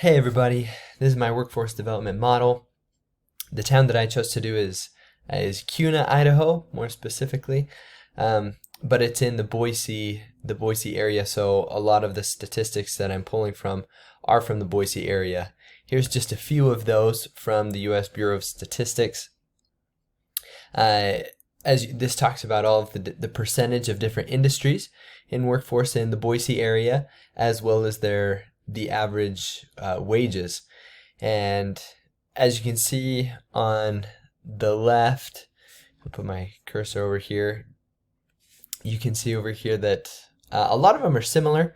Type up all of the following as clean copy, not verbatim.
Hey everybody, this is my workforce development model. The town that I chose to do is Kuna, Idaho, more specifically, but it's in the Boise area. So a lot of the statistics that I'm pulling from are from the Boise area. Here's just a few of those from the U.S. Bureau of Statistics. This talks about all of the percentage of different industries in workforce in the Boise area, as well as the average wages. And as you can see on the left, I'll put my cursor over here. You can see over here that a lot of them are similar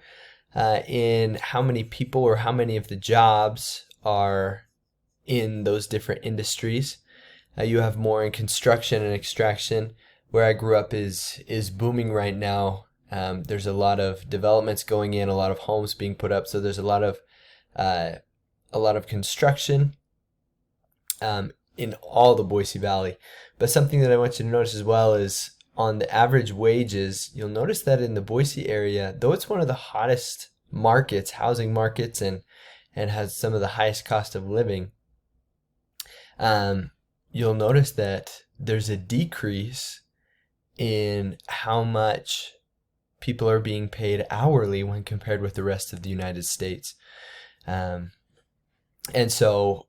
in how many people or how many of the jobs are in those different industries. You have more in construction and extraction. Where I grew up is booming right now. There's a lot of developments going in, a lot of homes being put up. So there's a lot of construction in all the Boise Valley. But something that I want you to notice as well is on the average wages, you'll notice that in the Boise area, though it's one of the hottest markets, housing markets, and has some of the highest cost of living, you'll notice that there's a decrease in how much people are being paid hourly when compared with the rest of the United States. And so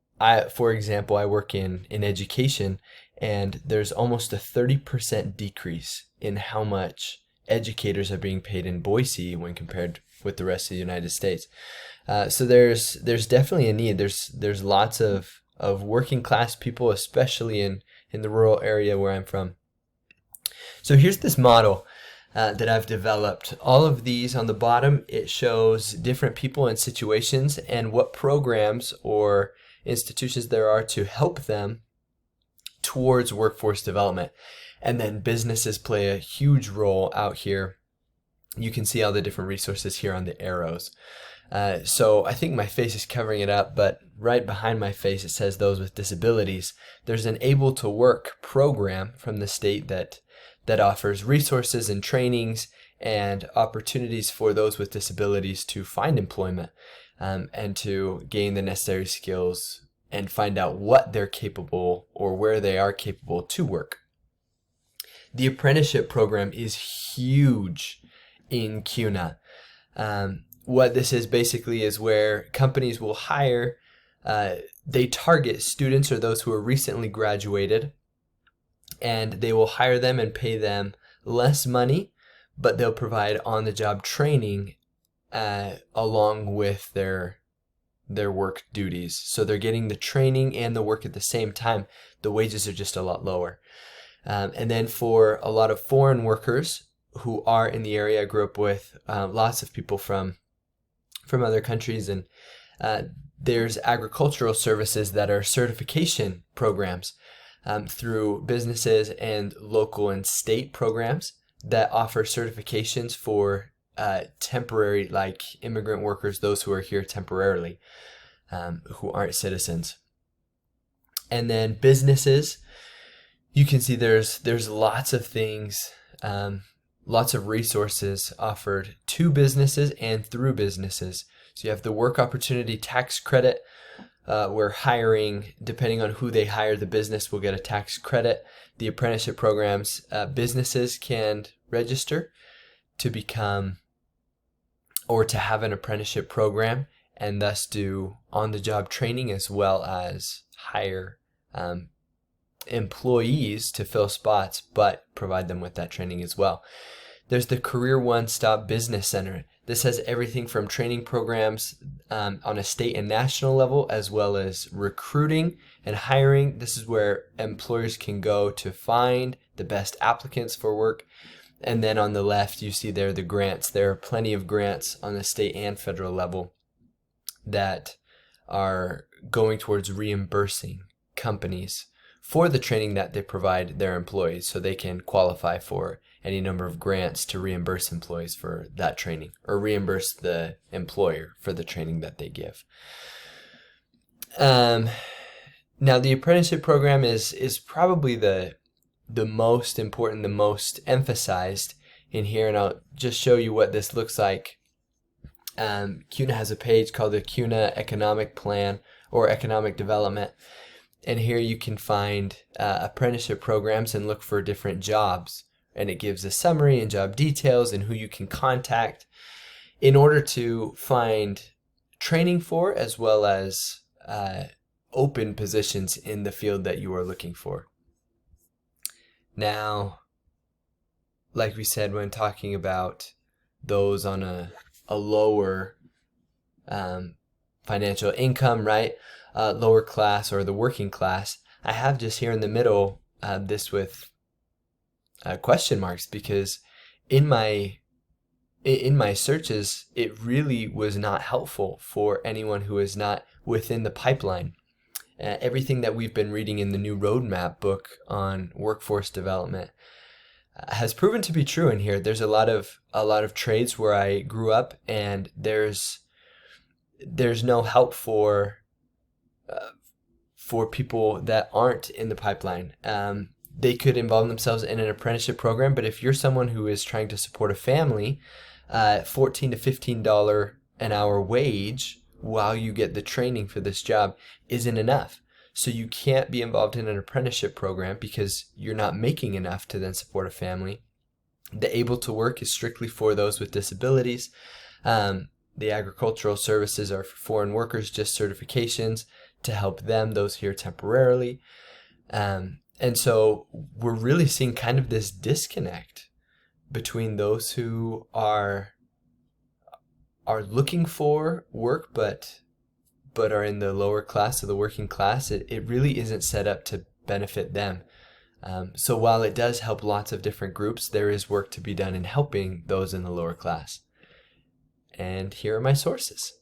for example, I work in education, and there's almost a 30% decrease in how much educators are being paid in Boise when compared with the rest of the United States. So there's definitely a need. There's lots of working class people, especially in the rural area where I'm from. So here's this model that I've developed. All of these on the bottom, it shows different people and situations and what programs or institutions there are to help them towards workforce development. And then businesses play a huge role out here. You can see all the different resources here on the arrows. So I think my face is covering it up, but right behind my face it says those with disabilities. There's an Able to Work program from the state that offers resources and trainings and opportunities for those with disabilities to find employment and to gain the necessary skills and find out what they're capable or where they are capable to work. The apprenticeship program is huge in Kuna. What this is basically is where companies will hire, they target students or those who are recently graduated, and they will hire them and pay them less money, but they'll provide on-the-job training along with their work duties. So they're getting the training and the work at the same time. The wages are just a lot lower. And then for a lot of foreign workers who are in the area, I grew up with lots of people from other countries, and there's agricultural services that are certification programs through businesses and local and state programs that offer certifications for temporary, like immigrant workers, those who are here temporarily, who aren't citizens. And then businesses, you can see there's lots of things, lots of resources offered to businesses and through businesses. So you have the work opportunity tax credit, where hiring, depending on who they hire, the business will get a tax credit. The apprenticeship programs, businesses can register to become or to have an apprenticeship program and thus do on-the-job training as well as hire employees to fill spots, but provide them with that training as well. There's the Career One-Stop Business Center. This has everything from training programs on a state and national level, as well as recruiting and hiring. This is where employers can go to find the best applicants for work. And then on the left, you see there the grants. There are plenty of grants on the state and federal level that are going towards reimbursing companies for the training that they provide their employees, so they can qualify for any number of grants to reimburse employees for that training, or reimburse the employer for the training that they give. Now the apprenticeship program is probably the most important, the most emphasized in here, and I'll just show you what this looks like Kuna has a page called the Kuna Economic Plan or Economic Development. And here you can find apprenticeship programs and look for different jobs. And it gives a summary and job details and who you can contact in order to find training for, as well as open positions in the field that you are looking for. Now, like we said, when talking about those on a lower financial income, right? Lower class or the working class, I have just here in the middle this with question marks, because in my searches, it really was not helpful for anyone who is not within the pipeline. Everything that we've been reading in the new roadmap book on workforce development has proven to be true in here. There's a lot of trades where I grew up, and there's no help for people that aren't in the pipeline. They could involve themselves in an apprenticeship program, but if you're someone who is trying to support a family, $14 to $15 an hour wage while you get the training for this job isn't enough. So you can't be involved in an apprenticeship program because you're not making enough to then support a family. The able to work is strictly for those with disabilities. The agricultural services are for foreign workers, just certifications to help them, those here temporarily. And so we're really seeing kind of this disconnect between those who are looking for work, but are in the lower class of the working class. It really isn't set up to benefit them. So while it does help lots of different groups, there is work to be done in helping those in the lower class. And here are my sources.